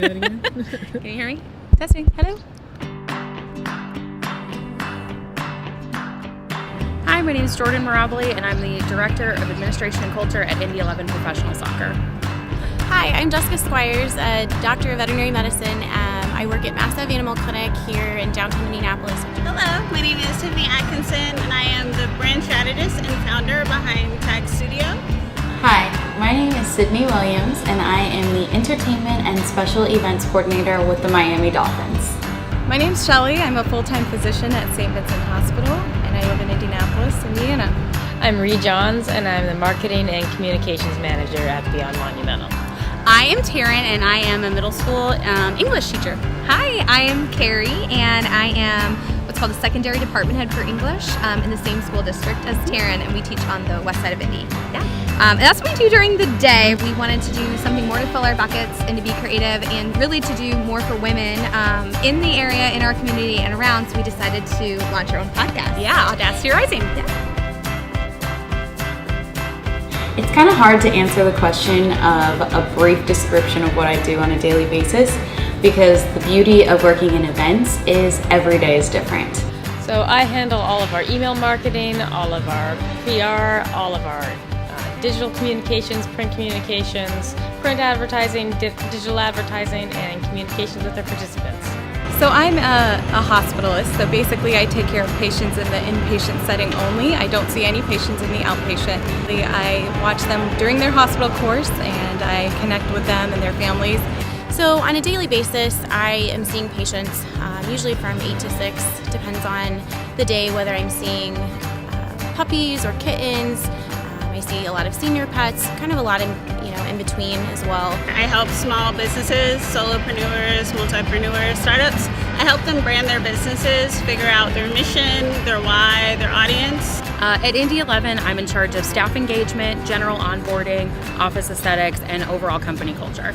Can you hear me? Testing. Hello. Hi, my name is Jordan Mirabile, and I'm the Director of Administration and Culture at Indy 11 Professional Soccer. Hi, I'm Jessica Squires, a doctor of veterinary medicine. I work at Massive Animal Clinic here in downtown Indianapolis. Hello, my name is Tiffany Atkinson, and I am the brand strategist and founder behind Tag Studio. Hi, my name is Sydney Williams, and I am the Entertainment and Special Events Coordinator with the Miami Dolphins. My name's Shelley. I'm a full-time physician at St. Vincent Hospital, and I live in Indianapolis, Indiana. I'm Ree Johns, and I'm the Marketing and Communications Manager at Beyond Monumental. I am Taryn, and I am a middle school English teacher. Hi, I am Carrie, and I am what's called a secondary department head for English in the same school district as Taryn, and we teach on the west side of Indy. Yeah. And that's what we do during the day. We wanted to do something more to fill our buckets and to be creative and really to do more for women in the area, in our community, and around, so we decided to launch our own podcast. Yeah, Audacity Rising. Yeah. It's kind of hard to answer the question of a brief description of what I do on a daily basis, because the beauty of working in events is every day is different. So I handle all of our email marketing, all of our PR, all of our digital communications, print communications, print advertising, digital advertising, and communications with our participants. So I'm a hospitalist, so basically I take care of patients in the inpatient setting only. I don't see any patients in the outpatient. I watch them during their hospital course, and I connect with them and their families. So on a daily basis, I am seeing patients usually from 8 to 6, depends on the day, whether I'm seeing puppies or kittens. I see a lot of senior pets, kind of a lot in between as well. I help small businesses, solopreneurs, multipreneurs, startups. I help them brand their businesses, figure out their mission, their why, their audience. At Indy 11, I'm in charge of staff engagement, general onboarding, office aesthetics, and overall company culture.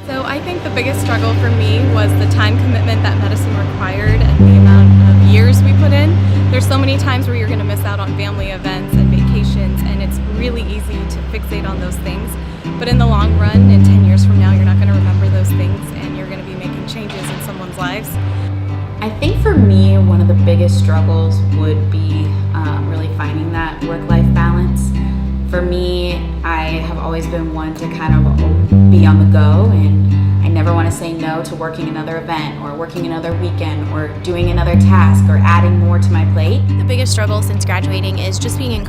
So I think the biggest struggle for me was the time commitment that medicine required and the amount of years we put in. There's so many times where you're going to miss out on family events and vacations, and it's really easy to fixate on those things. But in the long run, in 10 years from now, you're not going to remember those things, and you're going to be making changes in someone's lives. I think for me, one of the biggest struggles would be really finding that work-life balance. For me, I have always been one to kind of be on the go, and I never want to say no to working another event or working another weekend or doing another task or adding more to my plate. The biggest struggle since graduating is just being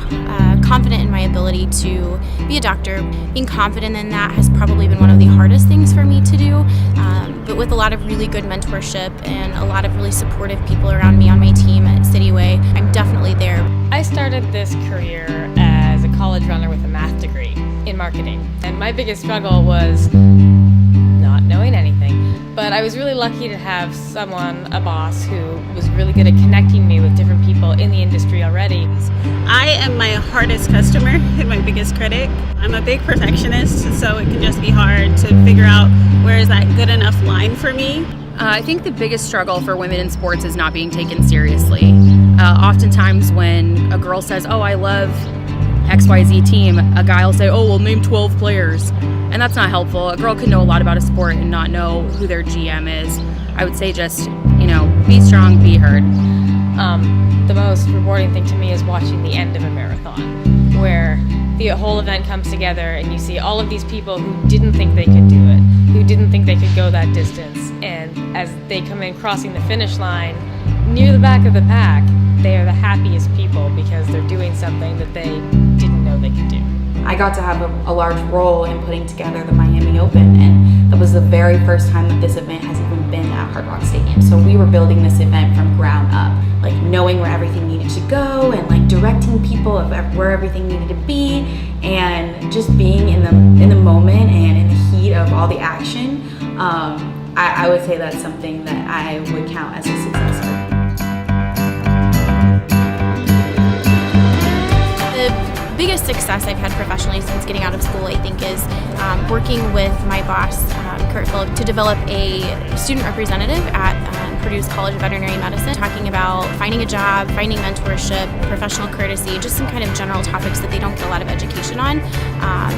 confident in my ability to be a doctor. Being confident in that has probably been one of the hardest things for me to do, but with a lot of really good mentorship and a lot of really supportive people around me on my team at Cityway, I'm definitely there. I started this career as a college runner with a math degree in marketing, and my biggest struggle was not knowing anything. But I was really lucky to have someone, a boss, who was really good at connecting me with different people in the industry already. I am my hardest customer and my biggest critic. I'm a big perfectionist, so it can just be hard to figure out where is that good enough line for me. I think the biggest struggle for women in sports is not being taken seriously. Oftentimes when a girl says, "Oh, I love XYZ team," a guy will say, "Oh, well, name 12 players." And that's not helpful. A girl could know a lot about a sport and not know who their GM is. I would say just, be strong, be heard. The most rewarding thing to me is watching the end of a marathon, where the whole event comes together and you see all of these people who didn't think they could do it, who didn't think they could go that distance, and as they come in crossing the finish line, near the back of the pack, they are the happiest people because they're doing something that they didn't know they could do. I got to have a large role in putting together the Miami Open, and that was the very first time that this event has even been at Hard Rock Stadium. So we were building this event from ground up, like knowing where everything needed to go and like directing people of where everything needed to be, and just being in the moment and in the heat of all the action. I would say that's something that I would count as a success story. The biggest success I've had professionally since getting out of school, I think, is working with my boss, Kurt Phillip, to develop a student representative at Purdue's College of Veterinary Medicine, talking about finding a job, finding mentorship, professional courtesy, just some kind of general topics that they don't get a lot of education on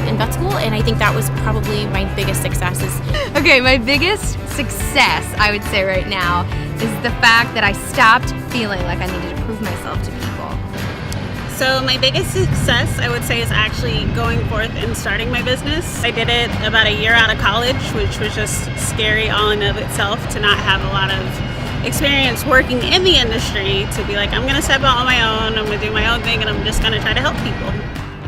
in vet school. And I think that was probably my biggest success. Okay, my biggest success, I would say right now, is the fact that I stopped feeling like I needed to prove myself to people. So my biggest success, I would say, is actually going forth and starting my business. I did it about a year out of college, which was just scary all in of itself to not have a lot of experience working in the industry, to be like, I'm going to step out on my own, I'm going to do my own thing, and I'm just going to try to help people.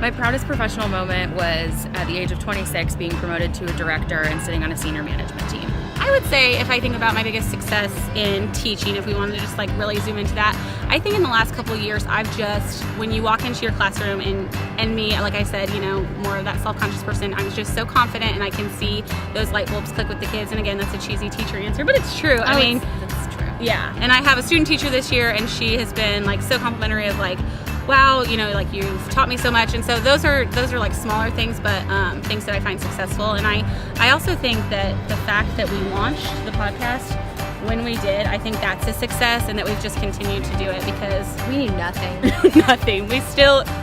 My proudest professional moment was at the age of 26 being promoted to a director and sitting on a senior management team. I would say, if I think about my biggest success in teaching, if we wanted to just like really zoom into that, I think in the last couple of years, I've just, when you walk into your classroom and me, like I said, you know, more of that self-conscious person, I'm just so confident and I can see those light bulbs click with the kids. And again, that's a cheesy teacher answer, but it's true. I mean, That's true. yeah. And I have a student teacher this year, and she has been like so complimentary of like, wow, you know, like you've taught me so much. And so those are like smaller things, but things that I find successful. And I also think that the fact that we launched the podcast when we did, I think that's a success, and that we've just continued to do it because We knew nothing. nothing.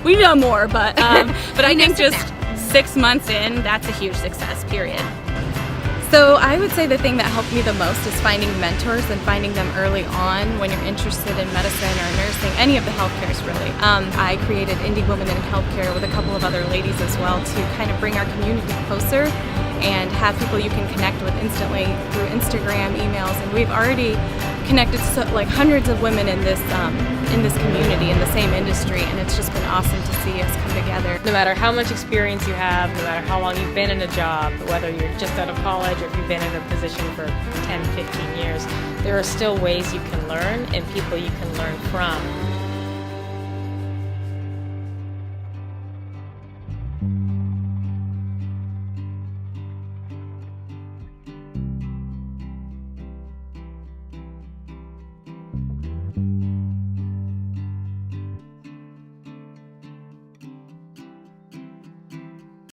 We know more, but I think just 6 months in, that's a huge success, period. So I would say the thing that helped me the most is finding mentors and finding them early on when you're interested in medicine or nursing, any of the healthcares really. I created Indy Women in Healthcare with a couple of other ladies as well to kind of bring our community closer and have people you can connect with instantly through Instagram, emails, and we've already connected like hundreds of women in this community, in the same industry, and it's just been awesome to see us come together. No matter how much experience you have, no matter how long you've been in a job, whether you're just out of college or if you've been in a position for 10, 15 years, there are still ways you can learn and people you can learn from.